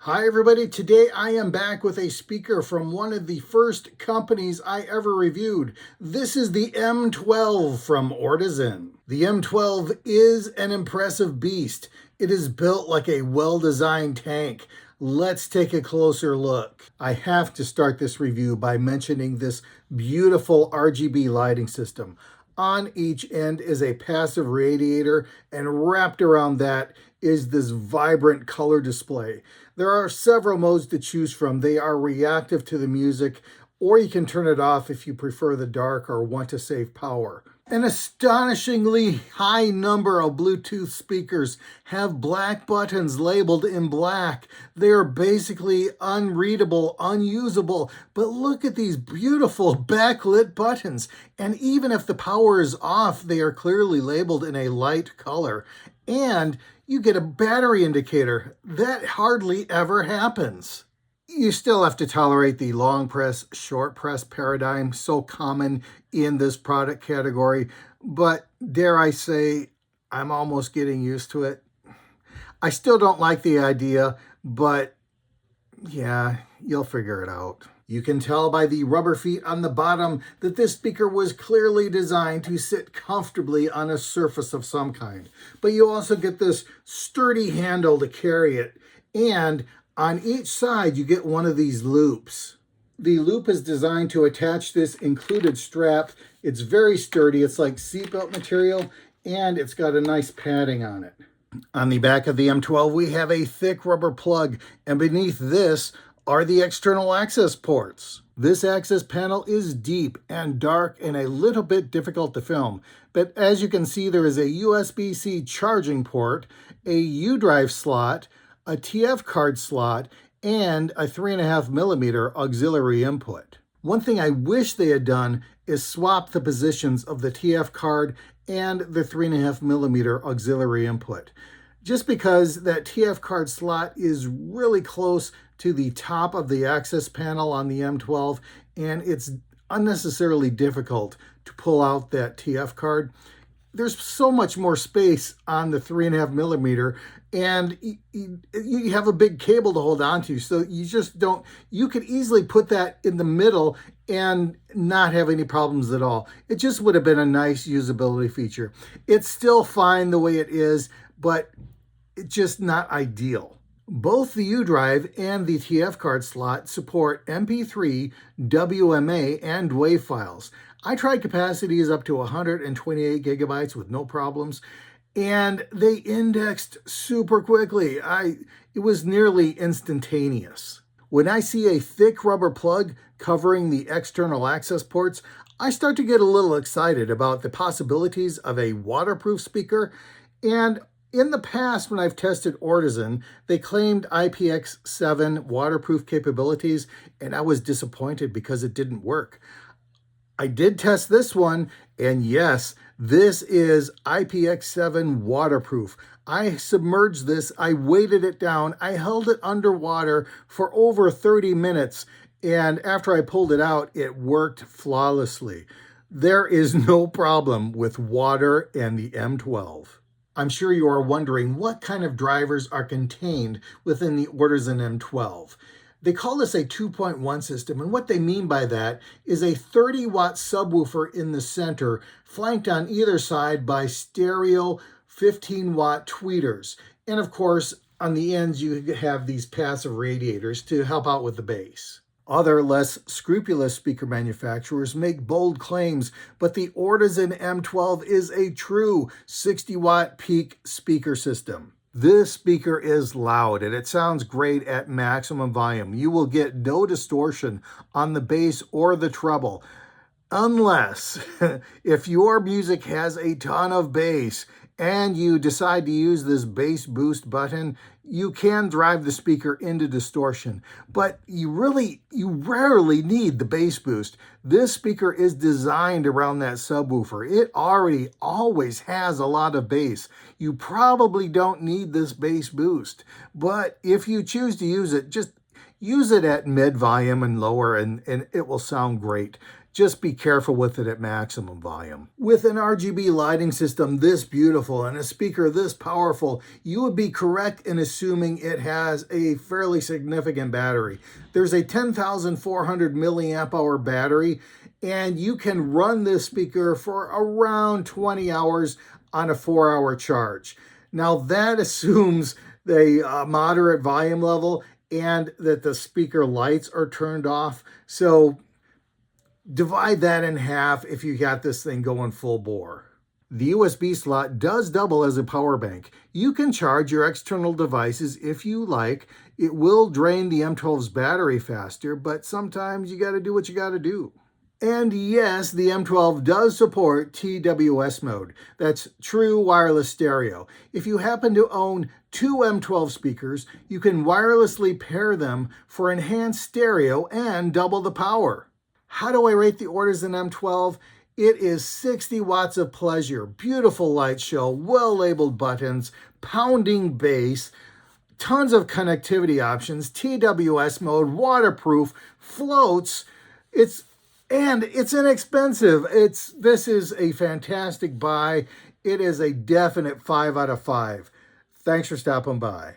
Hi everybody, today I am back with a speaker from one of the first companies I ever reviewed. This is the M12 from Ortizan. The M12 is an impressive beast. It is built like a well-designed tank. Let's take a closer look. I have to start this review by mentioning this beautiful RGB lighting system. On each end is a passive radiator, and wrapped around that is this vibrant color display. There are several modes to choose from. They are reactive to the music, or you can turn it off if you prefer the dark or want to save power. An astonishingly high number of Bluetooth speakers have black buttons labeled in black. They are basically unreadable, unusable, but look at these beautiful backlit buttons. And even if the power is off, they are clearly labeled in a light color. And you get a battery indicator. That hardly ever happens. You still have to tolerate the long press, short press paradigm, so common in this product category, but dare I say, I'm almost getting used to it. I still don't like the idea, but yeah, you'll figure it out. You can tell by the rubber feet on the bottom that this speaker was clearly designed to sit comfortably on a surface of some kind. But you also get this sturdy handle to carry it, and on each side, you get one of these loops. The loop is designed to attach this included strap. It's very sturdy. It's like seatbelt material, and it's got a nice padding on it. On the back of the M12, we have a thick rubber plug, and beneath this are the external access ports. This access panel is deep and dark and a little bit difficult to film, but as you can see, there is a USB-C charging port, a U-drive slot, a TF card slot, and a 3.5mm auxiliary input. One thing I wish they had done is swap the positions of the TF card and the 3.5mm auxiliary input. Just because that TF card slot is really close to the top of the access panel on the M12, and it's unnecessarily difficult to pull out that TF card. There's so much more space on the 3.5mm, and you have a big cable to hold on to, so you just don't, you could easily put that in the middle and not have any problems at all. It just would have been a nice usability feature. It's still fine the way it is, but it's just not ideal. Both the U-drive and the TF card slot support MP3, WMA, and WAV files. I tried capacities up to 128 gigabytes with no problems, and they indexed super quickly. It was nearly instantaneous. When I see a thick rubber plug covering the external access ports, I start to get a little excited about the possibilities of a waterproof speaker. And in the past, when I've tested Ortizan, they claimed IPX7 waterproof capabilities, and I was disappointed because it didn't work. I did test this one, and yes, this is IPX7 waterproof. I submerged this, I weighted it down, I held it underwater for over 30 minutes, and after I pulled it out, it worked flawlessly. There is no problem with water and the M12. I'm sure you are wondering what kind of drivers are contained within the Ortizan M12. They call this a 2.1 system, and what they mean by that is a 30-watt subwoofer in the center, flanked on either side by stereo 15-watt tweeters. And of course, on the ends, you have these passive radiators to help out with the bass. Other less scrupulous speaker manufacturers make bold claims, but the Ortizan M12 is a true 60-watt peak speaker system. This speaker is loud and it sounds great at maximum volume. You will get no distortion on the bass or the treble, unless if your music has a ton of bass and you decide to use this bass boost button, you can drive the speaker into distortion, but you rarely need the bass boost. This speaker is designed around that subwoofer. It already always has a lot of bass. You probably don't need this bass boost, but if you choose to use it, just use it at mid volume and lower, and it will sound great. Just be careful with it at maximum volume. With an RGB lighting system this beautiful and a speaker this powerful, you would be correct in assuming it has a fairly significant battery. There's a 10,400 milliamp hour battery, and you can run this speaker for around 20 hours on a 4-hour charge. Now that assumes the moderate volume level and that the speaker lights are turned off. So divide that in half if you got this thing going full bore. The USB slot does double as a power bank. You can charge your external devices if you like. It will drain the M12's battery faster, but sometimes you got to do what you got to do. And yes, the M12 does support TWS mode. That's true wireless stereo. If you happen to own two M12 speakers, you can wirelessly pair them for enhanced stereo and double the power. How do I rate the Ortizan M12? It is 60 watts of pleasure, beautiful light show, well-labeled buttons, pounding bass, tons of connectivity options, TWS mode, waterproof, floats. It's inexpensive. This is a fantastic buy. It is a definite 5 out of 5. Thanks for stopping by.